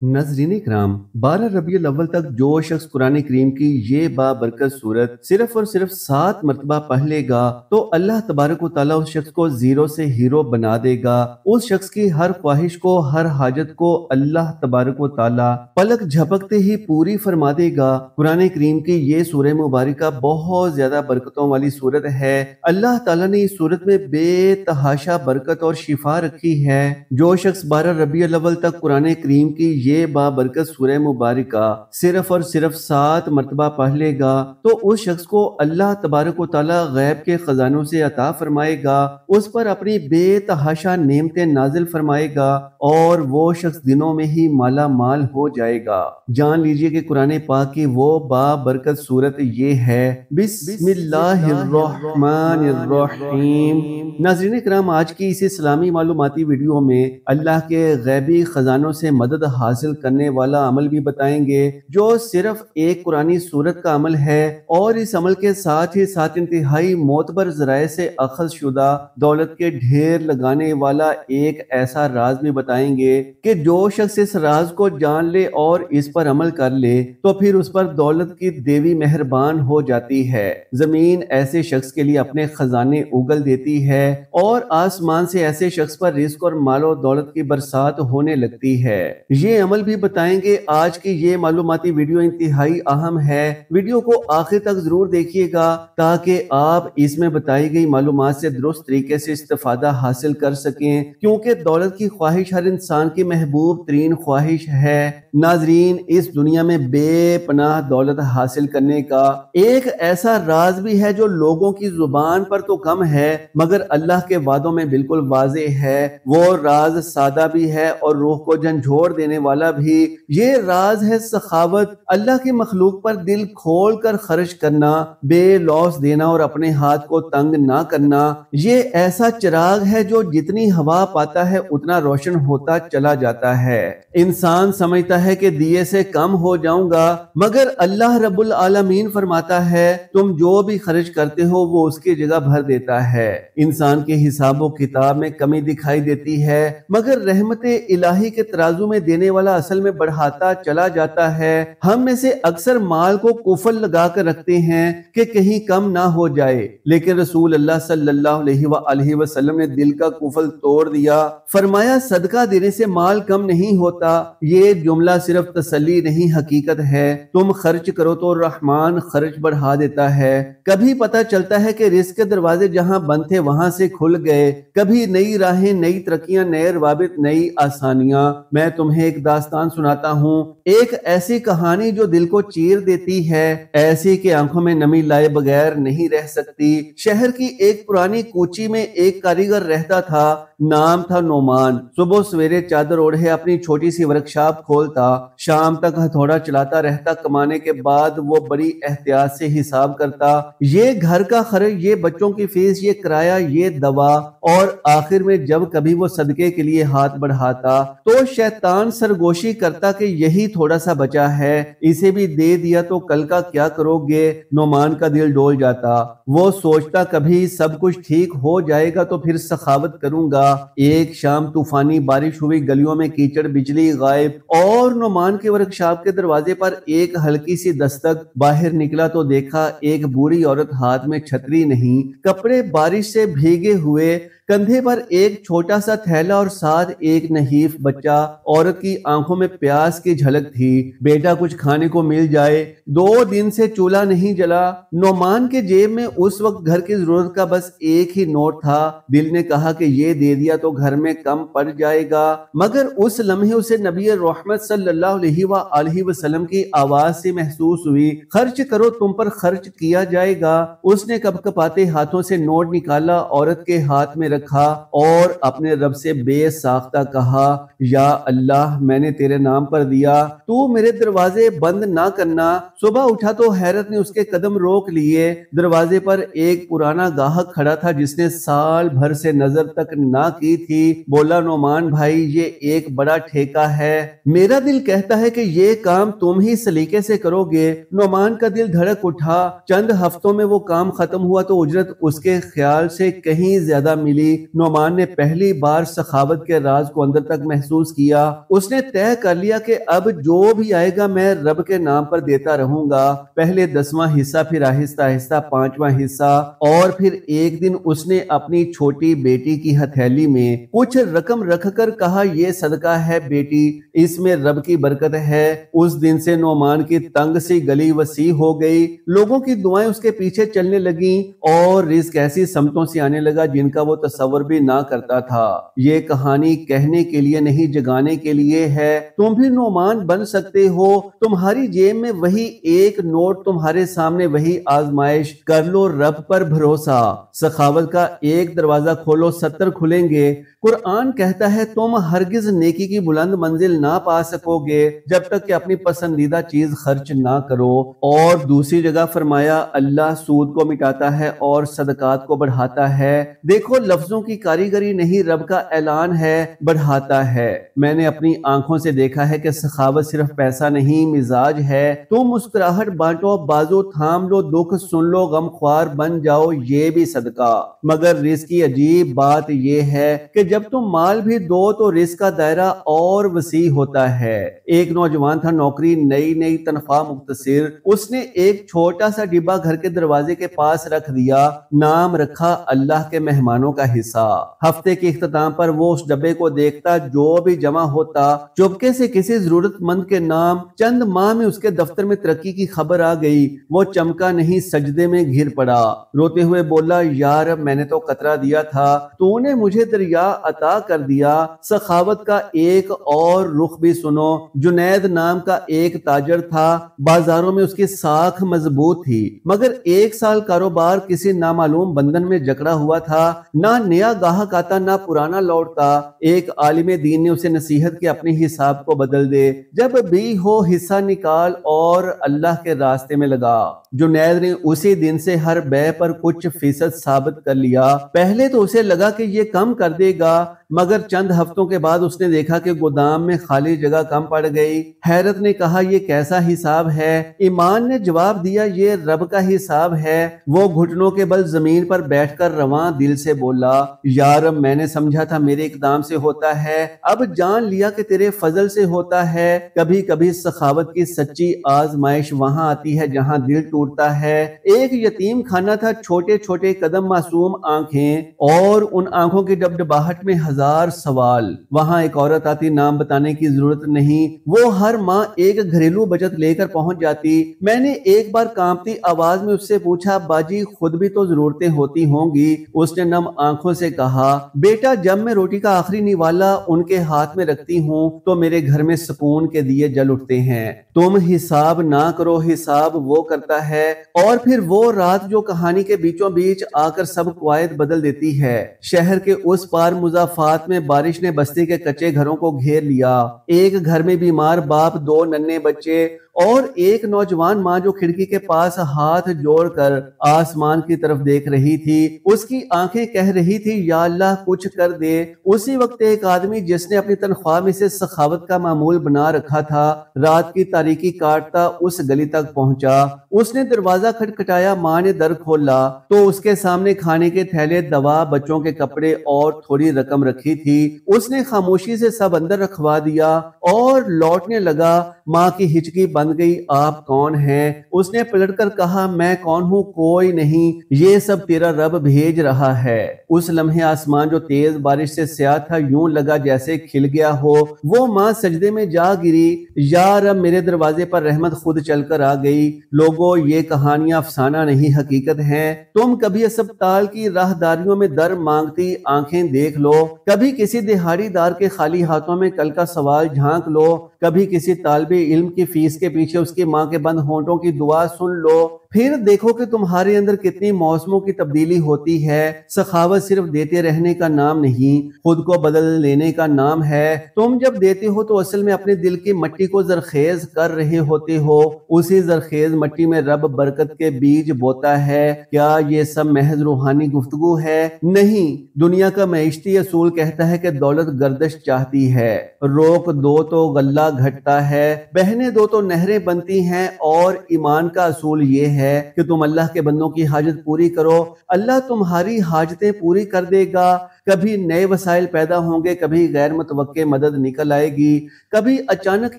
ناظرین کرام، 12 ربیع الاول تک جو شخص قرآن کریم کی یہ بابرکت صورت صرف اور صرف 7 مرتبہ پڑھ لے گا تو اللہ تبارک و تعالیٰ اس شخص کو زیرو سے ہیرو بنا دے گا۔ اس شخص کی ہر خواہش کو، ہر حاجت کو اللہ تبارک و تعالیٰ پلک جھپکتے ہی پوری فرما دے گا۔ قرآن کریم کی یہ سورہ مبارکہ بہت زیادہ برکتوں والی صورت ہے۔ اللہ تعالیٰ نے اس صورت میں بے تحاشا برکت اور شفا رکھی ہے۔ جو شخص 12 ربیع الاول تک قرآن کریم کی یہ بابرکت سورہ مبارکہ صرف اور صرف 7 مرتبہ پڑھ لے گا تو اس شخص کو اللہ تبارک و تعالیٰ غیب کے خزانوں سے عطا فرمائے گا، اس پر اپنی بے تحاشا نعمتیں نازل فرمائے گا اور وہ شخص دنوں میں ہی مالا مال ہو جائے گا۔ جان لیجئے کہ قرآن پاک کی وہ بابرکت صورت یہ ہے، بسم اللہ الرحمن الرحیم۔ ناظرین کرام، آج کی اس اسلامی معلوماتی ویڈیو میں اللہ کے غیبی خزانوں سے مدد حاصل کرنے والا عمل بھی بتائیں گے جو صرف ایک قرآنی صورت کا عمل ہے، اور اس عمل کے ساتھ ہی ساتھ انتہائی معتبر ذرائع سے اخذ شدہ دولت کے ڈھیر لگانے والا ایک ایسا راز بھی بتائیں گے کہ جو شخص اس راز کو جان لے اور اس پر عمل کر لے تو پھر اس پر دولت کی دیوی مہربان ہو جاتی ہے۔ زمین ایسے شخص کے لیے اپنے خزانے اگل دیتی ہے اور آسمان سے ایسے شخص پر رزق اور مال و دولت کی برسات ہونے لگتی ہے۔ یہ عمل بھی بتائیں گے۔ آج کی یہ معلوماتی ویڈیو انتہائی اہم ہے، ویڈیو کو آخر تک ضرور دیکھیے گا تاکہ آپ اس میں بتائی گئی معلومات سے درست طریقے سے استفادہ حاصل کر سکیں، کیونکہ دولت کی خواہش ہر انسان کی محبوب ترین خواہش ہے۔ ناظرین، اس دنیا میں بے پناہ دولت حاصل کرنے کا ایک ایسا راز بھی ہے جو لوگوں کی زبان پر تو کم ہے مگر اللہ کے وعدوں میں بالکل واضح ہے۔ وہ راز سادہ بھی ہے اور روح کو جھنجھوڑ دینے والا بھی۔ یہ راز ہے سخاوت، اللہ کی مخلوق پر دل کھول کر خرچ کرنا، بے لوث دینا اور اپنے ہاتھ کو تنگ نہ کرنا۔ یہ ایسا چراغ ہے جو جتنی ہوا پاتا ہے اتنا روشن ہوتا چلا جاتا ہے۔ انسان سمجھتا ہے کہ دیے سے کم ہو جاؤں گا، مگر اللہ رب العالمین فرماتا ہے تم جو بھی خرچ کرتے ہو وہ اس کی جگہ بھر دیتا ہے۔ انسان کے حساب و کتاب میں کمی دکھائی دیتی ہے مگر رحمت الہی کے ترازو میں دینے والا اصل میں بڑھاتا چلا جاتا ہے۔ ہم میں سے اکثر مال کو کفل لگا کر رکھتے ہیں کہ کہیں کم نہ ہو جائے، لیکن رسول اللہ صلی اللہ علیہ وآلہ وسلم نے دل کا کفل توڑ دیا، فرمایا صدقہ دینے سے مال کم نہیں ہوتا۔ یہ جملہ صرف تسلی نہیں حقیقت ہے۔ تم خرچ کرو تو رحمان خرچ بڑھا دیتا ہے۔ کبھی پتہ چلتا ہے کہ رزق کے دروازے جہاں بند تھے وہاں سے کھل گئے، کبھی نئی راہیں، نئی ترقیاں، نئے روابط، نئی آسانیاں۔ میں تمہیں ایک داستان سناتا ہوں، ایک ایسی کہانی جو دل کو چیر دیتی ہے، ایسی کہ آنکھوں میں نمی لائے بغیر نہیں رہ سکتی۔ شہر کی ایک پرانی کوچی میں ایک کاریگر رہتا تھا، نام تھا نعمان۔ صبح سویرے چادر اوڑھے اپنی چھوٹی سی ورکشاپ کھولتا، شام تک ہتھوڑا چلاتا رہتا۔ کمانے کے بعد وہ بڑی احتیاط سے حساب کرتا، یہ گھر کا خرچ، یہ بچوں کی فیس، یہ کرایہ، یہ دوا، اور آخر میں جب کبھی وہ صدقے کے لیے ہاتھ بڑھاتا تو شیطان سرگوشی کرتا کہ یہی تھوڑا سا بچا ہے، اسے بھی دے دیا تو کل کا کیا کرو گے۔ نعمان کا دل ڈول جاتا، وہ سوچتا کبھی سب کچھ ٹھیک ہو جائے گا تو پھر سخاوت کروں گا۔ ایک شام طوفانی بارش ہوئی، گلیوں میں کیچڑ، بجلی غائب، اور نعمان کے ورکشاپ کے دروازے پر ایک ہلکی سی دستک۔ باہر نکلا تو دیکھا ایک بوڑھی عورت، ہاتھ میں چھتری نہیں، کپڑے بارش سے بھیگے ہوئے، کندھے پر ایک چھوٹا سا تھیلا اور ساتھ ایک نحیف بچہ۔ عورت کی آنکھوں میں پیاس کی جھلک تھی، بیٹا کچھ کھانے کو مل جائے، 2 دن سے چولہا نہیں جلا۔ نعمان کے جیب میں اس وقت گھر کی ضرورت کا بس ایک ہی نوٹ تھا۔ دل نے کہا کہ یہ دے دیا تو گھر میں کم پڑ جائے گا، مگر اس لمحے اسے نبی رحمت صلی اللہ علیہ وآلہ وسلم کی آواز سے محسوس ہوئی، خرچ کرو تم پر خرچ کیا جائے گا۔ اس نے کپ کپاتے ہاتھوں سے نوٹ نکالا، عورت کے ہاتھ میں رکھا اور اپنے رب سے بے ساختہ کہا، یا اللہ میں نے تیرے نام پر دیا، تو میرے دروازے بند نہ کرنا۔ صبح اٹھا تو حیرت نے اس کے قدم روک لیے۔ دروازے پر ایک پرانا گاہک کھڑا تھا جس نے سال بھر سے نظر تک نہ کی تھی۔ بولا، نعمان بھائی یہ ایک بڑا ٹھیکہ ہے، میرا دل کہتا ہے کہ یہ کام تم ہی سلیقے سے کرو گے۔ نعمان کا دل دھڑک اٹھا۔ چند ہفتوں میں وہ کام ختم ہوا تو اجرت اس کے خیال سے کہیں زیادہ ملی۔ نعمان نے پہلی بار سخاوت کے راز کو اندر تک محسوس کیا۔ اس نے طے کر لیا کہ اب جو بھی آئے گا میں رب کے نام پر دیتا رہوں گا. پہلے 10واں حصہ، پھر آہستہ آہستہ 5واں حصہ، اور پھر ایک دن اس نے اپنی چھوٹی بیٹی کی ہتھیلی میں کچھ رقم رکھ کر کہا یہ صدقہ ہے بیٹی، اس میں رب کی برکت ہے. اس دن سے نعمان کی تنگ سی گلی وسیع ہو گئی، لوگوں کی دعائیں اس کے پیچھے چلنے لگیں اور رزق ایسی سمتوں سے آنے لگا جن کا وہ تصور بھی نہ کرتا تھا. یہ کہانی کہنے کے لیے نہیں، جگانے کے لیے ہے. تم بھی نعمان بن سکتے ہو. تمہاری جیب میں وہی ایک نوٹ، تمہارے سامنے وہی آزمائش. کر لو رب پر بھروسہ. سخاوت کا ایک دروازہ کھولو، 70 کھلیں گے. قرآن کہتا ہے تم ہرگز نیکی کی بلند منزل نہ پا سکو گے جب تک کہ اپنی پسندیدہ چیز خرچ نہ کرو. اور دوسری جگہ فرمایا اللہ سود کو مٹاتا ہے اور صدقات کو بڑھاتا ہے. دیکھو لفظوں کی کاریگری نہیں، رب کا اعلان ہے، بڑھاتا ہے. میں نے اپنی آنکھوں سے دیکھا ہے کہ سخاوت صرف پیسہ نہیں، مزاج ہے. تم مسکراہٹ بانٹو، بازو تھام لو، دکھ سن لو، غم خوار بن جاؤ، یہ بھی صدقہ. مگر رزق کی عجیب بات یہ ہے کہ جب تم مال بھی دو تو رزق کا دائرہ اور وسیع ہوتا ہے. ایک نوجوان تھا، نوکری، نئی تنخواہ مختصر. اس نے ایک چھوٹا سا ڈبہ گھر کے دروازے کے پاس رکھ دیا، نام رکھا اللہ کے مہمانوں کا حصہ. ہفتے کے اختتام پر وہ اس ڈبے کو دیکھتا، جو بھی جمع ہوتا چپکے سے کسی ضرورت مند کے نام. چند ماہ میں اس کے دفتر میں ترقی کی خبر آ گئی. وہ چمکا نہیں، سجدے میں گر پڑا، روتے ہوئے بولا یا رب میں نے تو قطرہ دیا تھا، تو نے مجھے دریا عطا کر دیا. سخاوت کا ایک اور رخ بھی سنو. جنید نام کا ایک تاجر تھا، بازاروں میں اس کی ساکھ مضبوط تھی، مگر 1 سال کاروبار کسی نامعلوم بندن میں جکڑا ہوا تھا. نہ نیا گاہک آتا نہ پرانا لوٹتا. ایک عالم دین نے اسے نصیحت کی اپنی حساب کو بدل دے، جب بھی ہو حصہ نکال اور اللہ کے راستے میں لگا. جنید نے اسی دن سے ہر بے پر کچھ فیصد ثابت کر لیا. پہلے تو اسے لگا کہ یہ کم کر دے گا، مگر چند ہفتوں کے بعد اس نے دیکھا کہ گودام میں خالی جگہ کم پڑ گئی. حیرت نے کہا یہ کیسا حساب ہے؟ ایمان نے جواب دیا یہ رب کا حساب ہے. وہ گھٹنوں کے بل زمین پر بیٹھ کر رواں دل سے بولا یا رب میں نے سمجھا تھا میرے اقدام سے ہوتا ہے، اب جان لیا کہ تیرے فضل سے ہوتا ہے. کبھی کبھی سخاوت کی سچی آزمائش وہاں آتی ہے جہاں دل ٹوٹتا ہے. ایک یتیم خانہ تھا، چھوٹے چھوٹے قدم، معصوم آنکھیں، اور ان آنکھوں کی ڈبڈباہٹ میں 1000 سوال. وہاں ایک عورت آتی، نام بتانے کی ضرورت نہیں، وہ ہر ماہ ایک گھریلو بچت لے کر پہنچ جاتی. میں نے ایک بار کانپتی آواز میں اس سے پوچھا باجی خود بھی تو ضرورتیں ہوتی ہوں گی. اس نے نم آنکھوں سے کہا بیٹا جب میں روٹی کا آخری نوالا ان کے ہاتھ میں رکھتی ہوں تو میرے گھر میں سکون کے دیے جل اٹھتے ہیں. تم حساب نہ کرو، حساب وہ کرتا ہے. اور پھر وہ رات جو کہانی کے بیچوں بیچ آ کر سب قواعد بدل دیتی ہے. شہر کے اس پار مضافات میں بارش نے بستی کے کچے گھروں کو گھیر لیا. ایک گھر میں بیمار باپ، 2 ننھے بچے اور ایک نوجوان ماں جو کھڑکی کے پاس ہاتھ جوڑ کر آسمان کی طرف دیکھ رہی تھی. اس کی آنکھیں کہہ رہی تھی یا اللہ کچھ کر دے. اسی وقت ایک آدمی جس نے اپنی تنخواہ میں سے سخاوت کا معمول بنا رکھا تھا، رات کی تاریکی کاٹتا اس گلی تک پہنچا. اس نے دروازہ کھٹکھٹایا. ماں نے در کھولا تو اس کے سامنے کھانے کے تھیلے، دوا، بچوں کے کپڑے اور تھوڑی رقم رکھی تھی. اس نے خاموشی سے سب اندر رکھوا دیا اور لوٹنے لگا. ماں کی ہچکی بند گئی. آپ کون ہیں؟ اس نے پلٹ کر کہا میں کون ہوں؟ کوئی نہیں، یہ سب تیرا رب بھیج رہا ہے. اس لمحے آسمان جو تیز بارش سے سیاہ تھا یوں لگا جیسے کھل گیا ہو. وہ ماں سجدے میں جا گری. یا رب میرے دروازے پر رحمت خود چل کر آ گئی. لوگوں یہ کہانیاں افسانہ نہیں حقیقت ہیں. تم کبھی اسپتال کی راہداریوں میں در مانگتی آنکھیں دیکھ لو، کبھی کسی دہاڑی دار کے خالی ہاتھوں میں کل کا سوال جھانک لو، کبھی کسی طالب علم کی فیس کے پیچھے اس کی ماں کے بند ہونٹوں کی دعا سن لو. پھر دیکھو کہ تمہارے اندر کتنی موسموں کی تبدیلی ہوتی ہے. سخاوت صرف دیتے رہنے کا نام نہیں، خود کو بدل لینے کا نام ہے. تم جب دیتے ہو تو اصل میں اپنے دل کی مٹی کو زرخیز کر رہے ہوتے ہو. اسی زرخیز مٹی میں رب برکت کے بیج بوتا ہے. کیا یہ سب محض روحانی گفتگو ہے؟ نہیں. دنیا کا معیشتی اصول کہتا ہے کہ دولت گردش چاہتی ہے. روک دو تو غلہ گھٹتا ہے، بہنے دو تو نہریں بنتی ہیں. اور ایمان کا اصول یہ ہے کہ تم اللہ کے بندوں کی حاجت پوری کرو، اللہ تمہاری حاجتیں پوری کر دے گا۔ کبھی نئے وسائل پیدا ہوں گے، کبھی غیر متوقع مدد نکل آئے گی، کبھی اچانک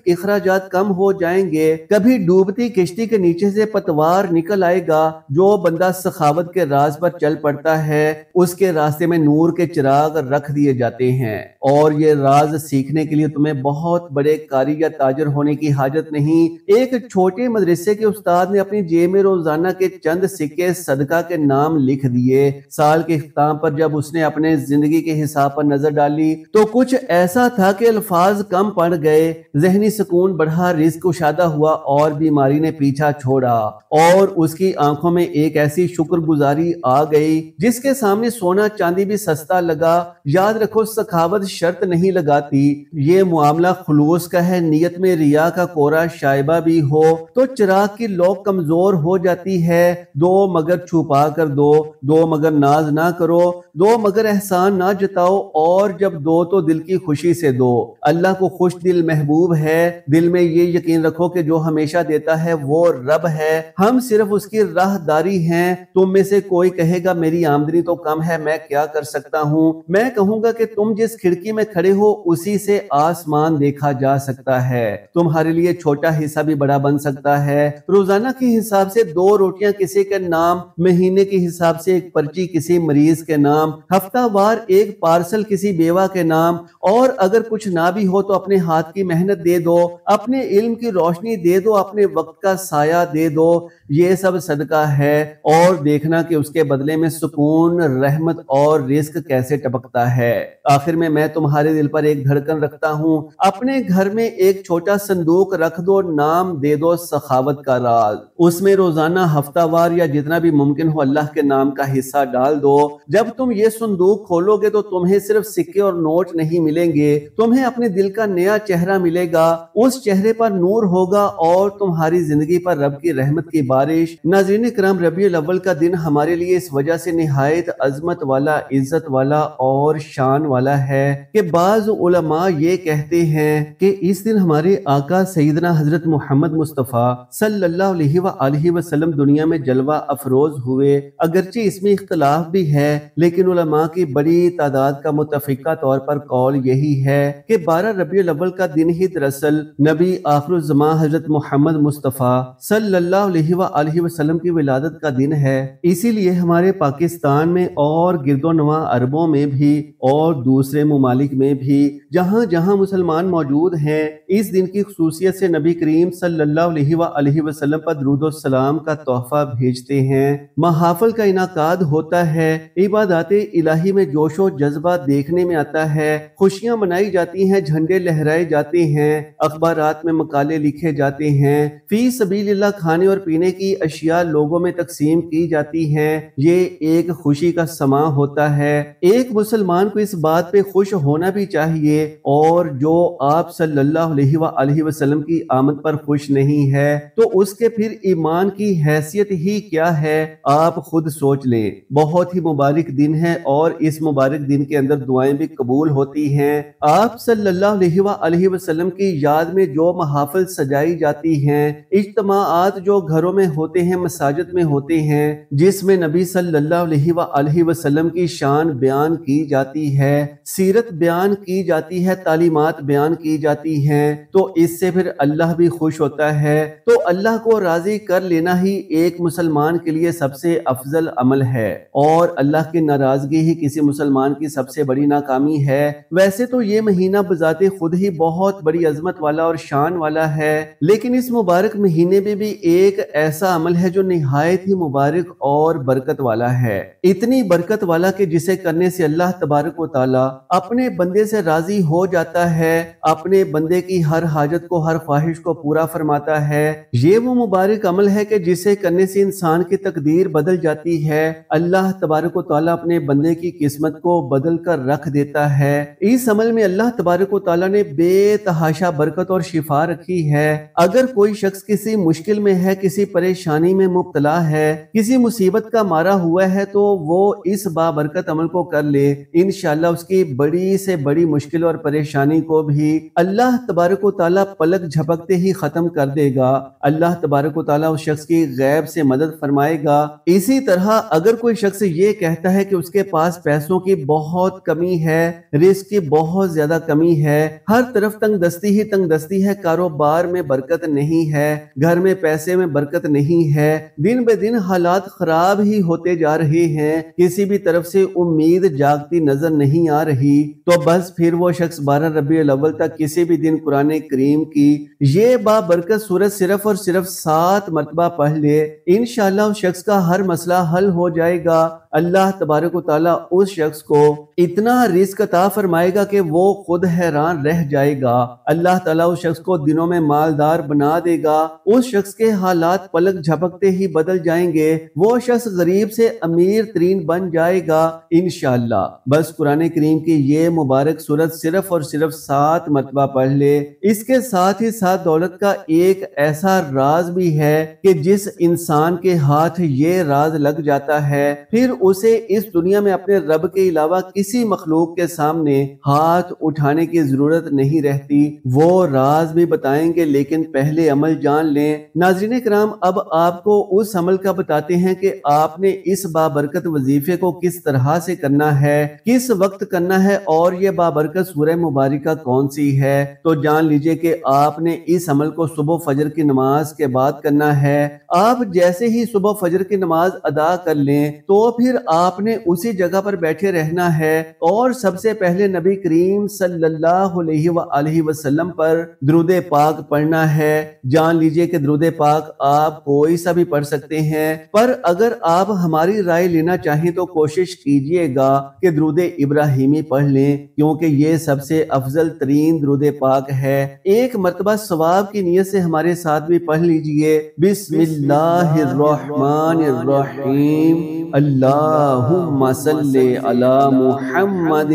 اخراجات کم ہو جائیں گے، کبھی ڈوبتی کشتی کے نیچے سے پتوار نکل آئے گا۔ جو بندہ سخاوت کے راز پر چل پڑتا ہے اس کے راستے میں نور کے چراغ رکھ دیے جاتے ہیں۔ اور یہ راز سیکھنے کے لیے تمہیں بہت بڑے قاری یا تاجر ہونے کی حاجت نہیں۔ ایک چھوٹے مدرسے کے استاد نے اپنی جیب میں روزانہ کے چند سکے صدقہ کے نام لکھ دیے۔ سال کے اختتام پر جب اس نے اپنے زندگی کے حساب پر نظر ڈالی تو کچھ ایسا تھا کہ الفاظ کم پڑ گئے، ذہنی سکون بڑھا، رزق کشادہ ہوا اور بیماری نے پیچھا چھوڑا، اور اس کی آنکھوں میں ایک ایسی شکر گزاری آ گئی جس کے سامنے سونا چاندی بھی سستا لگا۔ یاد رکھو، سخاوت شرط نہیں لگاتی، یہ معاملہ خلوص کا ہے۔ نیت میں ریا کا کوڑا شائبہ بھی ہو تو چراغ کی لو کمزور ہو جاتی ہے۔ دو مگر چھپا کر دو، دو مگر ناز نہ کرو، دو مگر احسان نہ جتاؤ، اور جب دو تو دل کی خوشی سے دو۔ اللہ کو خوش دل محبوب ہے۔ دل میں یہ یقین رکھو کہ جو ہمیشہ دیتا ہے وہ رب ہے، ہم صرف اس کی راہ داری ہیں۔ تم میں سے کوئی کہے گا میری آمدنی تو کم ہے، میں کیا کر سکتا ہوں؟ میں کہوں گا کہ تم جس کھڑکی میں کھڑے ہو اسی سے آسمان دیکھا جا سکتا ہے۔ تمہارے لیے چھوٹا حصہ بھی بڑا بن سکتا ہے۔ روزانہ کے حساب سے 2 روٹیاں کسی کے نام، مہینے کے حساب سے ایک پرچی کسی مریض کے نام، ہفتہ وار ایک پارسل کسی بیوہ کے نام، اور اگر کچھ نہ بھی ہو تو اپنے ہاتھ کی محنت دے دو، اپنے علم کی روشنی دے دو، اپنے وقت کا سایہ دے دو۔ یہ سب صدقہ ہے، اور دیکھنا کہ اس کے بدلے میں سکون، رحمت اور رزق کیسے ٹپکتا ہے۔ آخر میں تمہارے دل پر ایک دھڑکن رکھتا ہوں، اپنے گھر میں ایک چھوٹا صندوق رکھ دو، نام دے دو سخاوت کا راز۔ اس میں روزانہ، ہفتہ وار یا جتنا بھی ممکن ہو اللہ کے نام کا حصہ ڈال دو۔ جب تم یہ صندوق کھولو گے تو تمہیں صرف سکے اور نوٹ نہیں ملیں گے، تمہیں اپنے دل کا نیا چہرہ ملے گا۔ اس چہرے پر نور ہوگا اور تمہاری زندگی پر رب کی رحمت کی بارش۔ ناظرین کرام، ربیع الاول کا دن ہمارے لیے اس وجہ سے نہایت عظمت والا، عزت والا اور شان والا ہے کہ بعض علماء یہ کہتے ہیں کہ اس دن ہمارے آقا سیدنا حضرت محمد مصطفیٰ صلی اللہ علیہ وآلہ وسلم دنیا میں جلوہ افروز ہوئے۔ اگرچہ اس میں اختلاف بھی ہے، لیکن علماء کی بڑی تعداد کا متفقہ طور پر قول یہی ہے کہ 12 ربیع الاول کا دن ہی دراصل نبی آخر الزمان حضرت محمد مصطفیٰ صلی اللہ علیہ وآلہ وسلم کی ولادت کا دن ہے۔ اسی لیے ہمارے پاکستان میں اور گرد و نواح عربوں میں بھی اور دوسرے ممالک میں بھی جہاں جہاں مسلمان موجود ہیں، اس دن کی خصوصیت سے نبی کریم صلی اللہ علیہ وآلہ وسلم پر درود و سلام کا تحفہ بھیجتے ہیں۔ محافل کا انعقاد ہوتا ہے، عبادات الہی میں جوش و جذبہ دیکھنے میں آتا ہے، خوشیاں منائی جاتی ہیں، جھنڈے لہرائے جاتے ہیں، اخبارات میں مقالے لکھے جاتے ہیں، فی سبیل اللہ کھانے اور پینے کی اشیاء لوگوں میں تقسیم کی جاتی ہیں۔ یہ ایک خوشی کا سماں ہوتا ہے۔ ایک مسلمان کو اس بات پہ خوش ہونا بھی چاہیے، اور جو آپ صلی اللہ علیہ وآلہ وسلم کی آمد پر خوش نہیں ہے تو اس کے پھر ایمان کی حیثیت ہی کیا ہے، آپ خود سوچ لیں۔ بہت ہی مبارک دن ہے، اور اس مبارک دن کے اندر دعائیں بھی قبول ہوتی ہیں۔ آپ صلی اللہ علیہ وآلہ وسلم کی یاد میں جو محافل سجائی جاتی ہیں، اجتماعات جو گھروں میں ہوتے ہیں، مساجد میں ہوتے ہیں، جس میں نبی صلی اللہ علیہ وآلہ وسلم کی شان بیان کی جاتی ہے، سیرت بیان کی جاتی ہے، تعلیمات بیان کی جاتی ہیں، تو اس سے پھر اللہ بھی خوش ہوتا ہے۔ تو اللہ کو راضی کر لینا ہی ایک مسلمان کے لیے سب سے افضل عمل ہے، اور اللہ کی ناراضگی ہی کسی مسلمان کی سب سے بڑی ناکامی ہے۔ ویسے تو یہ مہینہ بذات خود ہی بہت بڑی عظمت والا اور شان والا ہے، لیکن اس مبارک مہینے میں بھی ایک ایسا عمل ہے جو نہایت ہی مبارک اور برکت والا ہے، اتنی برکت والا کہ جسے کرنے سے اللہ تبارک و تعالی اپنے بندے سے راضی ہو جاتا ہے، اپنے بندے کی ہر حاجت کو، ہر خواہش کو پورا فرماتا ہے۔ یہ وہ مبارک عمل ہے کہ جسے کرنے سے انسان کی تقدیر بدل جاتی ہے، اللہ تبارک و تعالی اپنے بندے کی قسمت کو بدل کر رکھ دیتا ہے۔ اس عمل میں اللہ تبارک و تعالی نے بے تحاشا برکت اور شفا رکھی ہے۔ اگر کوئی شخص کسی مشکل میں ہے، کسی پریشانی میں مبتلا ہے، کسی مصیبت کا مارا ہوا ہے، تو وہ اس بابرکت عمل کو کر لے، انشاءاللہ اس کی بڑی سے بڑی مشکل اور پریشانی کو بھی اللہ تبارک و تعالی پلک جھپکتے ہی ختم کر دے گا۔ اللہ تبارک و تعالی اس شخص کی غیب سے مدد فرمائے گا۔ اسی طرح اگر کوئی شخص یہ کہتا ہے کہ اس کے پاس پیسوں کی بہت کمی ہے، رزق کی بہت زیادہ کمی ہے، ہر طرف تنگ دستی ہی تنگ دستی ہے، کاروبار میں برکت نہیں ہے، گھر میں پیسے میں برکت نہیں ہے، دن بہ دن حالات خراب ہی ہوتے جا رہے ہیں، کسی بھی طرف سے امید جاگتی نظر نہیں آ رہی، تو بس پھر وہ شخص 12 ربیع الاول تک کسی بھی دن قرآن کریم کی یہ بابرکت سورت صرف اور صرف 7 مرتبہ پڑھ لے، انشاءاللہ اس شخص کا ہر مسئلہ حل ہو جائے گا۔ اللہ تبارک و تعالیٰ اس شخص کو اتنا رزق عطا فرمائے گا کہ وہ خود حیران رہ جائے گا۔ اللہ تعالیٰ اس شخص کو دنوں میں مالدار بنا دے گا، اس شخص کے حالات پلک جھپکتے ہی بدل جائیں گے، وہ شخص غریب سے امیر ترین بن جائے گا انشاءاللہ۔ بس قرآن کریم کی یہ مبارک سورت صرف اور صرف 7 مرتبہ پڑھ لے۔ اس کے ساتھ ہی ساتھ دولت کا ایک ایسا راز بھی ہے کہ جس انسان کے ہاتھ یہ راز لگ جاتا ہے پھر اسے اس دنیا میں اپنے رب کے علاوہ کسی مخلوق کے سامنے ہاتھ اٹھانے کی ضرورت نہیں رہتی۔ وہ راز بھی بتائیں گے لیکن پہلے عمل جان لیں۔ ناظرین کرام، اب آپ کو اس عمل کا بتاتے ہیں کہ آپ نے اس بابرکت وظیفے کو کس طرح سے کرنا ہے، کس وقت کرنا ہے، اور یہ بابرکت سورہ مبارکہ کون سی ہے۔ تو جان لیجئے کہ آپ نے اس عمل کو صبح فجر کی نماز کے بعد کرنا ہے۔ آپ جیسے ہی صبح فجر کی نماز ادا کر لیں تو پھر آپ نے اسی جگہ پر بیٹھے رہنا ہے اور سب سے پہلے نبی کریم صلی اللہ علیہ وآلہ وسلم پر درود پاک پڑھنا ہے۔ جان لیجئے کہ درود پاک آپ کوئی سا بھی پڑھ سکتے ہیں، پر اگر آپ ہماری رائے لینا چاہیں تو کوشش کیجئے گا کہ درود ابراہیمی پڑھ لیں، کیونکہ یہ سب سے افضل ترین درود پاک ہے۔ ایک مرتبہ ثواب کی نیت سے ہمارے ساتھ بھی پڑھ لیجئے۔ بسم اللہ الرحمن الرحیم، اللہم صلی علی محمد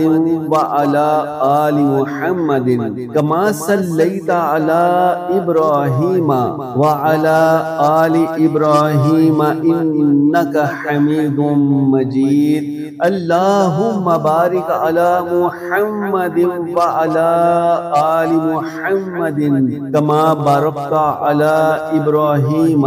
وعلی آل محمد کما صلیت علی ابراہیم وعلی آل ابراہیم انک حمید مجید، اللہم بارک علی محمد وعلی آل محمد کما بارکت علی ابراہیم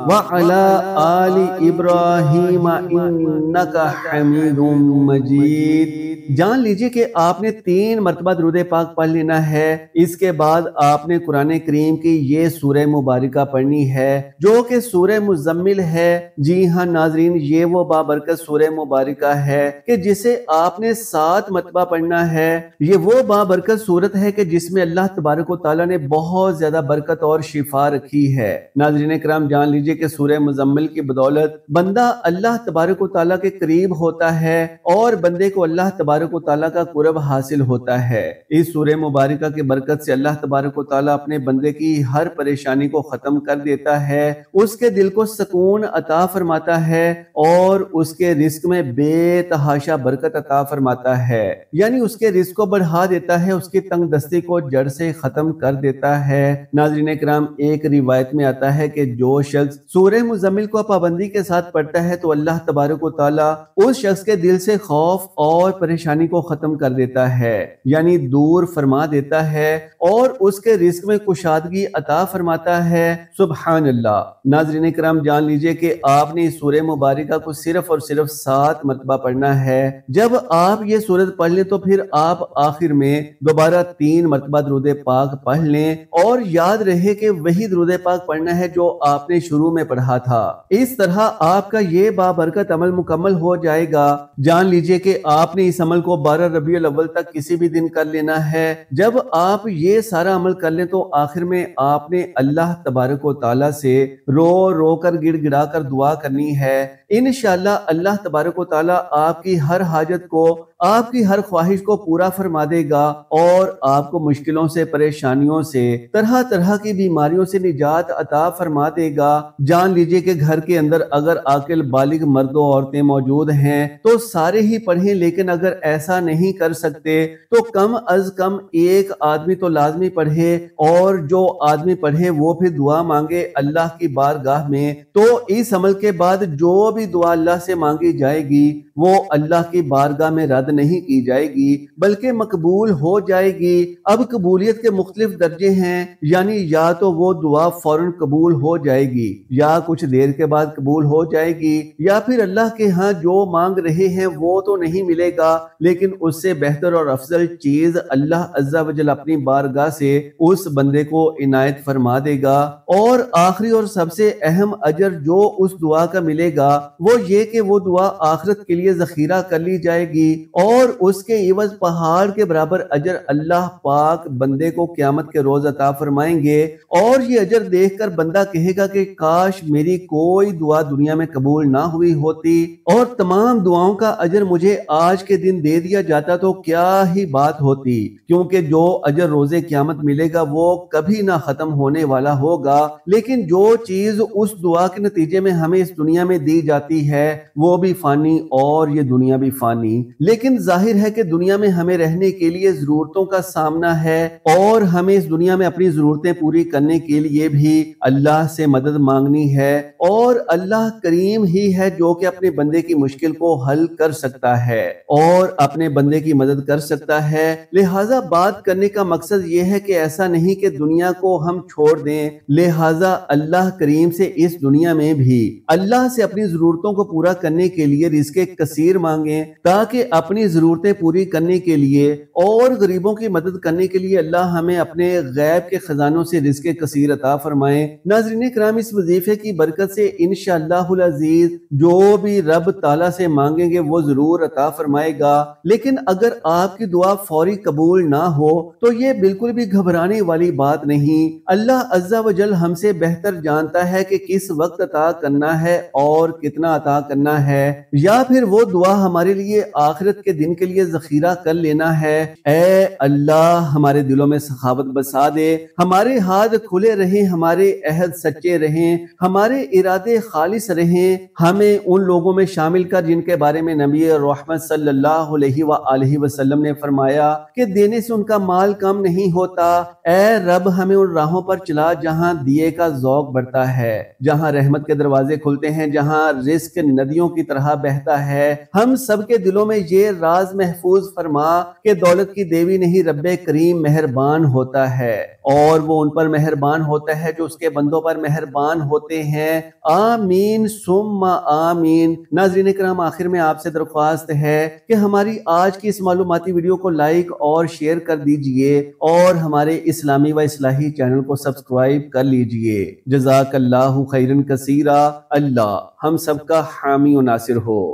وعلی آل ابراہیم انک حمید مجید۔ جان لیجئے کہ آپ نے 3 مرتبہ درود پاک پڑھ لینا ہے۔ اس کے بعد آپ نے قرآن کریم کی یہ سورہ مبارکہ پڑھنی ہے جو کہ سورہ مزمل ہے۔ جی ہاں ناظرین، یہ وہ بابرکت سورہ مبارکہ ہے کہ جسے آپ نے 7 مرتبہ پڑھنا ہے۔ یہ وہ بابرکت سورت ہے کہ جس میں اللہ تبارک و تعالیٰ نے بہت زیادہ برکت اور شفا رکھی ہے۔ ناظرین کرام، جان لیجئے کہ سورہ مزمل کی بدولت بندہ اللہ تبارک و تعالیٰ کے قریب ہوتا ہے اور بندے کو اللہ تبارک و تعالیٰ کا قرب حاصل ہوتا ہے۔ اس سورہ مبارکہ کی برکت سے اللہ تبارک و تعالیٰ اپنے بندے کی ہر پریشانی کو ختم کر دیتا ہے، اس کے دل کو سکون عطا فرماتا ہے اور اس کے رزق میں بے تحاشا برکت عطا فرماتا ہے، یعنی اس کے رزق کو بڑھا دیتا ہے، اس کی تنگ دستی کو جڑ سے ختم کر دیتا ہے۔ ناظرین کرام، ایک روایت میں آتا ہے کہ جو شخص سورہ مزمل کو پابندی کے ساتھ پڑھتا ہے تو اللہ تبارک و تعالیٰ اس شخص کے دل سے خوف اور پریشانی کو ختم کر دیتا ہے، یعنی دور فرما دیتا ہے اور اس کے رزق میں کشادگی عطا فرماتا ہے۔ سبحان اللہ۔ ناظرین کرام، جان لیجئے کہ آپ نے اس سورہ مبارکہ کو صرف اور صرف 7 مرتبہ پڑھنا ہے۔ جب آپ یہ سورت پڑھ لیں تو پھر آپ آخر میں دوبارہ 3 مرتبہ درود پاک پڑھ لیں اور یاد رہے کہ وہی درود پاک پڑھنا ہے جو آپ نے شروع میں پڑھا تھا۔ اس طرح آپ کا یہ بابرکت عمل مکمل ہو جائے گا۔ جان لیجئے کہ آپ نے اس عمل کو 12 ربیع الاول تک کسی بھی دن کر لینا ہے۔ جب آپ یہ سارا عمل کر لیں تو آخر میں آپ نے اللہ تبارک و تعالیٰ سے رو رو کر گڑ گڑا کر دعا کرنی ہے۔ انشاءاللہ اللہ تبارک و تعالیٰ آپ کی ہر حاجت کو، آپ کی ہر خواہش کو پورا فرما دے گا اور آپ کو مشکلوں سے، پریشانیوں سے، طرح طرح کی بیماریوں سے نجات عطا فرما دے گا۔ جان لیجئے کہ گھر کے اندر اگر عاقل بالغ مرد و عورتیں موجود ہیں تو سارے ہی پڑھیں، لیکن اگر ایسا نہیں کر سکتے تو کم از کم ایک آدمی تو لازمی پڑھے، اور جو آدمی پڑھے وہ پھر دعا مانگے اللہ کی بارگاہ میں، تو اس عمل کے بعد جو بھی دعا اللہ سے مانگی جائے گی وہ اللہ کی بارگاہ میں رد رد نہیں کی جائے گی بلکہ مقبول ہو جائے گی۔ اب قبولیت کے مختلف درجے ہیں، یعنی یا تو وہ دعا فوراً قبول ہو جائے گی، یا کچھ دیر کے بعد قبول ہو جائے گی، یا پھر اللہ کے ہاں جو مانگ رہے ہیں وہ تو نہیں ملے گا، لیکن اس سے بہتر اور افضل چیز اللہ عز و جل اپنی بارگاہ سے اس بندے کو عنایت فرما دے گا۔ اور آخری اور سب سے اہم اجر جو اس دعا کا ملے گا وہ یہ کہ وہ دعا آخرت کے لیے ذخیرہ کر لی جائے گی، اور اس کے عوض پہاڑ کے برابر اجر اللہ پاک بندے کو قیامت کے روز عطا فرمائیں گے۔ اور یہ اجر دیکھ کر بندہ کہے گا کہ کاش میری کوئی دعا دنیا میں قبول نہ ہوئی ہوتی اور تمام دعاؤں کا اجر مجھے آج کے دن دے دیا جاتا تو کیا ہی بات ہوتی، کیونکہ جو اجر روز قیامت ملے گا وہ کبھی نہ ختم ہونے والا ہوگا۔ لیکن جو چیز اس دعا کے نتیجے میں ہمیں اس دنیا میں دی جاتی ہے وہ بھی فانی اور یہ دنیا بھی فانی، لیکن ظاہر ہے کہ دنیا میں ہمیں رہنے کے لیے ضرورتوں کا سامنا ہے، اور ہمیں اس دنیا میں اپنی ضرورتیں پوری کرنے کے لیے بھی اللہ سے مدد مانگنی ہے، اور اللہ کریم ہی ہے جو کہ اپنے بندے کی مشکل کو حل کر سکتا ہے اور اپنے بندے کی مدد کر سکتا ہے۔ لہٰذا بات کرنے کا مقصد یہ ہے کہ ایسا نہیں کہ دنیا کو ہم چھوڑ دیں، لہٰذا اللہ کریم سے اس دنیا میں بھی اللہ سے اپنی ضرورتوں کو پورا کرنے کے لیے رزق کثیر مانگیں، تاکہ اپنی ضرورتیں پوری کرنے کے لیے اور غریبوں کی مدد کرنے کے لیے اللہ ہمیں اپنے غیب کے خزانوں سے رزق کثیر عطا فرمائیں۔ ناظرین کرام، اس وظیفے کی برکت سے انشاءاللہ العزیز جو بھی رب تعالیٰ سے مانگیں گے وہ ضرور عطا فرمائے گا، لیکن اگر آپ کی دعا فوری قبول نہ ہو تو یہ بالکل بھی گھبرانے والی بات نہیں۔ اللہ عز و جل ہم سے بہتر جانتا ہے کہ کس وقت عطا کرنا ہے اور کتنا عطا کرنا ہے، یا پھر وہ دعا ہمارے لیے آخرت کے دن کے لیے ذخیرہ کر لینا ہے۔ اے اللہ ہمارے دلوں میں سخاوت بسا دے، ہمارے ہاتھ کھلے رہیں، ہمارے عہد سچے رہیں، ہمارے ارادے خالص رہیں، ہمیں ان لوگوں میں شامل کر جن کے بارے میں نبی رحمت صلی اللہ علیہ وآلہ وسلم نے فرمایا کہ دینے سے ان کا مال کم نہیں ہوتا۔ اے رب ہمیں ان راہوں پر چلا جہاں دیے کا ذوق بڑھتا ہے، جہاں رحمت کے دروازے کھلتے ہیں، جہاں رزق ندیوں کی طرح بہتا ہے۔ ہم سب کے دلوں میں یہ راز محفوظ فرما کہ دولت کی دیوی نہیں، رب کریم مہربان ہوتا ہے اور وہ ان پر مہربان ہوتا ہے جو اس کے بندوں پر مہربان ہوتے ہیں۔ آمین ثم آمین۔ ناظرین کرام، آخر میں آپ سے درخواست ہے کہ ہماری آج کی اس معلوماتی ویڈیو کو لائک اور شیئر کر دیجئے اور ہمارے اسلامی و اصلاحی چینل کو سبسکرائب کر لیجئے۔ جزاک اللہ خیرا کثیرا۔ اللہ ہم سب کا حامی و ناصر ہو۔